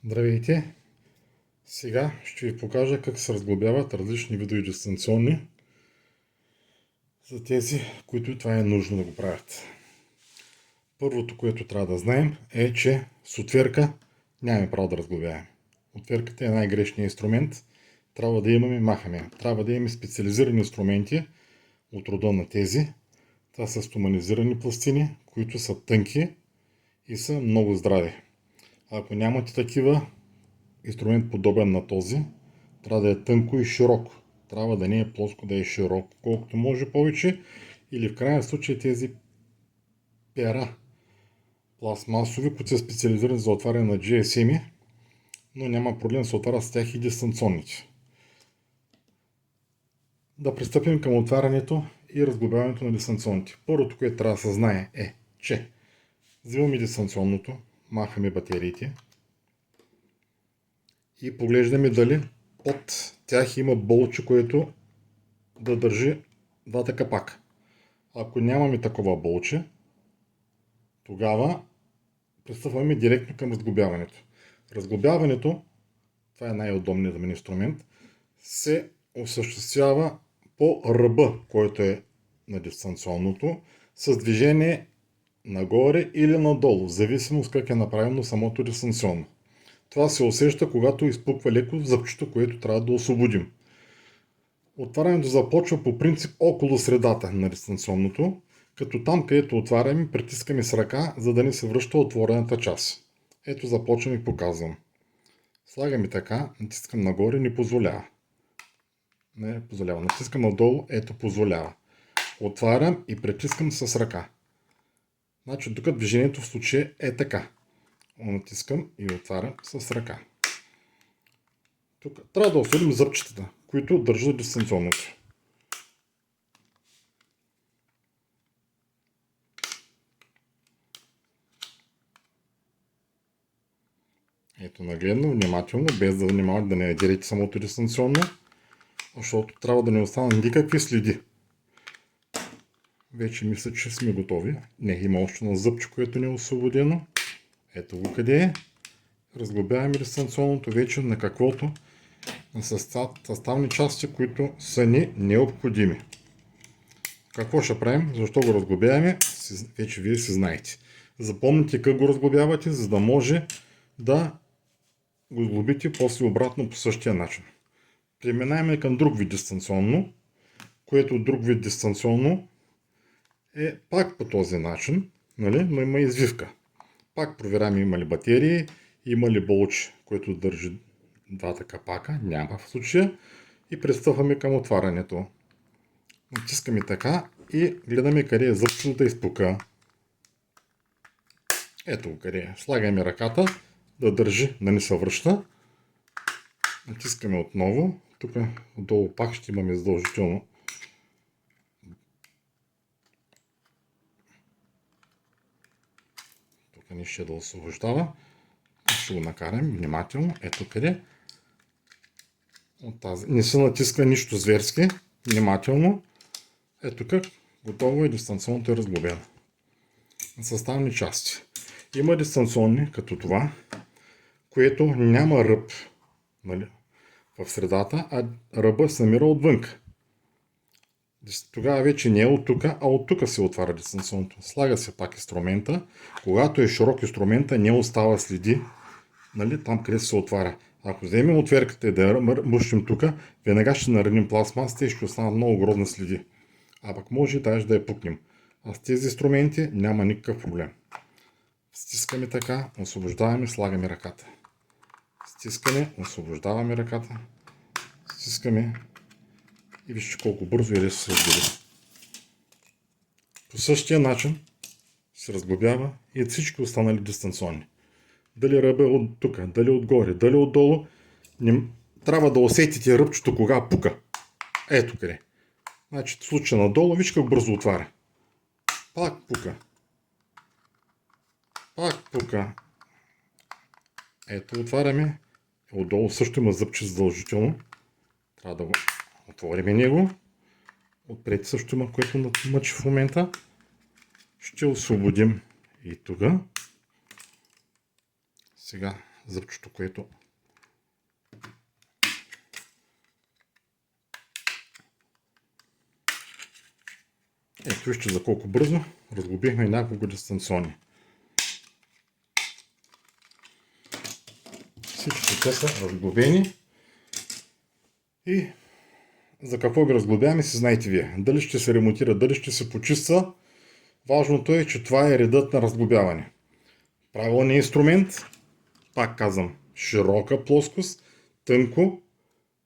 Здравейте! Сега ще ви покажа как се разглобяват различни видове дистанционни за тези, които това е нужно да го правят. Първото, което трябва да знаем е, че с отвърка нямаме право да разглобяваме. Отвърката е най-грешният инструмент. Трябва да имаме махаме. Трябва да имаме специализирани инструменти от рода на тези. Това са стоманизирани пластини, които са тънки и са много здрави. Ако нямате такива, инструмент подобен на този, трябва да е тънко и широко. Трябва да не е плоско, да е широко, колкото може повече. Или в крайен случай тези пера пластмасови, които са специализирани за отваряне на GSM, но няма проблем да се отваря с тях и дистанционните. Да пристъпим към отварянето и разглобяването на дистанционните. Първото, което трябва да се знае е, че взимаме дистанционното, махаме батериите и поглеждаме дали под тях има болче, което да държи двата капака. Ако нямаме такова болче, тогава пристъпваме директно към разглобяването. Разглобяването, това е най-удобният за мен инструмент, се осъществява по ръба, който е на дистанционното, с движение нагоре или надолу, в зависимост как е направено самото дистанционно. Това се усеща, когато изпуква леко зъбчето, което трябва да освободим. Отварянето започва по принцип около средата на дистанционното, като там, където отваряме, притискаме с ръка, за да не се връща отворената част. Ето започвам и показвам. Слагаме така, натискам нагоре, не позволява. Не позволява. Натискам надолу, ето позволява. Отварям и притискам с ръка. Значи, тук движението в случая е така. Натискам и отварям с ръка. Тук трябва да освободим зъбчетата, които държат дистанционното. Ето нагледно, внимателно, без да внимавате да не ядерите самото дистанционно, защото трябва да не останат никакви следи. Вече мисля, че сме готови. Не, има още на зъбче, което не е освободено. Ето го къде е. Разглобяваме дистанционното вече на каквото, на съставни части, които са ни необходими. Какво ще правим? Защо го разглобяваме? Вече вие си знаете. Запомните как го разглобявате, за да може да го сглобите после обратно по същия начин. Преминаваме към друг вид дистанционно, което друг вид дистанционно е пак по този начин, нали? Но има извивка. Пак проверяваме има ли батерии, има ли болч, който държи двата капака, няма в случая, и пристъпваме към отварянето. Натискаме така и гледаме къде е зъбчето да изпука. Ето го къде е. Слагаме ръката да държи, да не се връща. Натискаме отново. Тук отдолу пак ще имаме задължително тук не ще да освобождава. Ще го накарам внимателно. Ето къде. От тази. Не се натиска нищо зверски. Внимателно. Ето как. Готово е, дистанционното е разглобено. Съставни части. Има дистанционни, като това, което няма ръб, нали, в средата, а ръба се намира отвън. Тогава вече не е от тук, а от тук се отваря дистанционното. Слага се пак инструмента. Когато е широк инструмента, не остава следи, нали, там къде се отваря. Ако вземем отверката и да я мъщим тук, веднага ще нараним пластмасата и ще останат много грозни следи. А пък може даже да я пукнем. А с тези инструменти няма никакъв проблем. Стискаме така, освобождаваме, слагаме ръката. Стискаме, освобождаваме ръката. Стискаме и вижте колко бързо и лесно се разглобява. По същия начин се разглобява и всички останали дистанционни. Дали ръба е от тук, дали отгоре, дали отдолу, трябва да усетите ръбчето кога пука. Ето къде. Значи в случая надолу, виж как бързо отваря. Пак пука. Пак пука. Ето отваряме. Отдолу също има зъбче задължително. Трябва да го отворим него. Отпред също има, което мъчи в момента. Ще освободим и тук. Сега зъбчето, което ето вижте за колко бързо разглобихме няколко дистанционни. Всички те са разглобени. И за какво ги разглобяваме си знаете вие. Дали ще се ремонтира, дали ще се почиства. Важното е, че това е редът на разглобяване. Правилният инструмент, пак казвам, широка плоскост, тънко,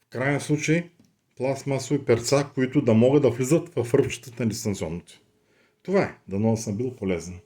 в крайен случай пластмасови перца, които да могат да влизат в ръбчетата на дистанционното. Това е. Дано съм бил полезен.